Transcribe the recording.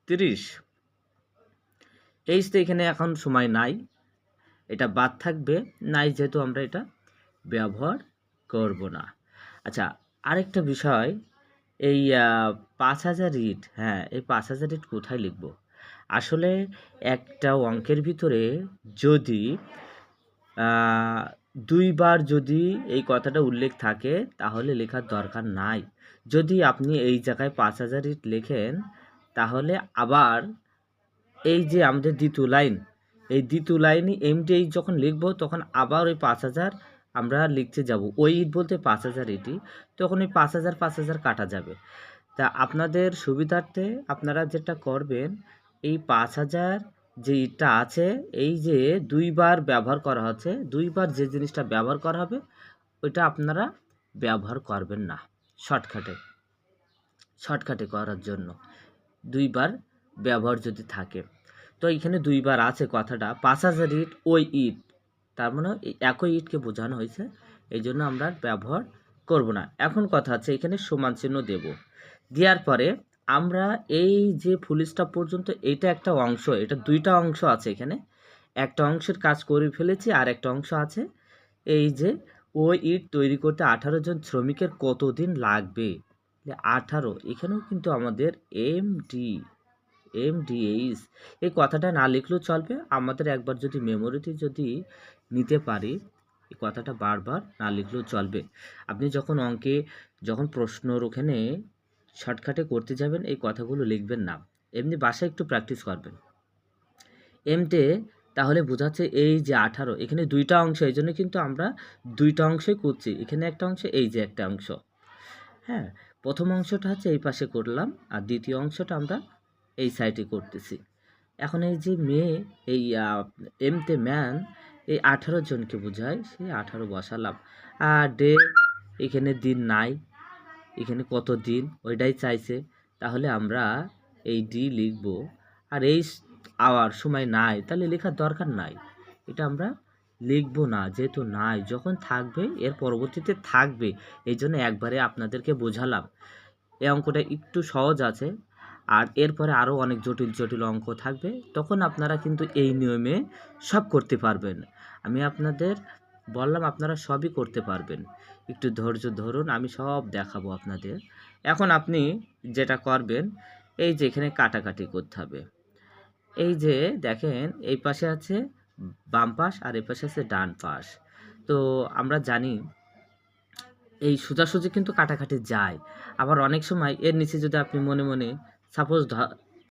30। H তো এখানে এখন সময় নাই, এটা বাদ থাকবে, নাই যেহেতু আমরা এটা ব্যবহার করব না। আচ্ছা, আরেকটা বিষয়, এই 5000 ইট, হ্যাঁ এই 5000 ইট কোথায় লিখব? আসলে একটা অঙ্কের ভিতরে যদি দুইবার যদি এই কথাটা উল্লেখ থাকে তাহলে লেখার দরকার নাই। যদি আপনি এই জায়গায় 5000 ইট লেখেন তাহলে আবার এই যে আমাদের দ্বিতীয় লাইন, এই দ্বিতীয় লাইনে এমটি যখন লিখব তখন আবার ওই 5000 আমরা লিখতে যাব। ওই ইট বলতে 5000 ইটই, তখন ওই 5000 কাটা যাবে। তা আপনাদের সুবিধার্থে আপনারা যেটা করবেন, এই 5000 যে ইটটা আছে, এই যে দুইবার ব্যবহার করা হচ্ছে, দুইবার যে জিনিসটা ব্যবহার করা হবে ওইটা আপনারা ব্যবহার করবেন না। শর্টকাটে করার জন্য দুইবার ব্যবহার যদি থাকে, তো এখানে দুইবার আছে কথাটা 5000 ইট ওই ইট, তার মানে একই ইটকে বোঝানো হয়েছে, এই জন্য আমরা ব্যবহার করব না। এখন কথা আছে এখানে সমান চিহ্ন দেব, দেওয়ার পরে আমরা এই যে ফুল স্টপ পর্যন্ত এটা একটা অংশ, এটা দুইটা অংশ আছে, এখানে একটা অংশের কাজ করে ফেলেছি আর একটা অংশ আছে। এই যে ওই ইট তৈরি করতে 18 জন শ্রমিকের কতদিন লাগবে, 18, এখানেও কিন্তু আমাদের এমডিএইচ এই কথাটা না লিখলেও চলবে, আমাদের একবার যদি মেমোরিতে যদি নিতে পারি এই কথাটা বারবার না লিখলেও চলবে। আপনি যখন অঙ্কে যখন প্রশ্নর ওখানে শর্টকাটে করতে যাবেন এই কথাগুলো লিখবেন না, এমনি বাসায় একটু প্র্যাকটিস করবেন। এমতে তাহলে বোঝাচ্ছে এই যে 18, এখানে দুইটা অংশ, এই জন্য কিন্তু আমরা দুইটা অংশই করছি, এখানে একটা অংশ, এই যে একটা অংশ। হ্যাঁ, প্রথম অংশটা হচ্ছে এই পাশে করলাম আর দ্বিতীয় অংশটা আমরা এই সাইডে করতেছি। এখন এই যে মেয়ে, এই এমতে ম্যান, এই 18 জনকে বোঝায়, সেই 18 বসালাম। আর ডে, এখানে দিন নাই, এখানে কত দিন ওইটাই চাইছে, তাহলে আমরা এই ডি লিখব। আর এই আওয়ার সময় নাই, তাহলে লেখার দরকার নাই, এটা আমরা লিখবো না, যেহেতু নাই, যখন থাকবে এর পরবর্তীতে থাকবে, এই জন্য একবারে আপনাদেরকে বোঝালাম। এই অঙ্কটা একটু সহজ আছে, আর এরপরে আরও অনেক জটিল জটিল অঙ্ক থাকবে, তখন আপনারা কিন্তু এই নিয়মে সব করতে পারবেন। আমি আপনাদের বললাম আপনারা সবই করতে পারবেন, একটু ধৈর্য ধরুন, আমি সব দেখাবো আপনাদের। এখন আপনি যেটা করবেন, এই যে এখানে কাটাকাটি করতে হবে, এই যে দেখেন এই পাশে আছে বাম পাশ আর এই পাশে আছে ডান পাশ। তো আমরা জানি এই সোজাসুজি কিন্তু কাটাকাটি যায়, আবার অনেক সময় এর নিচে যদি আপনি মনে মনে সাপোজ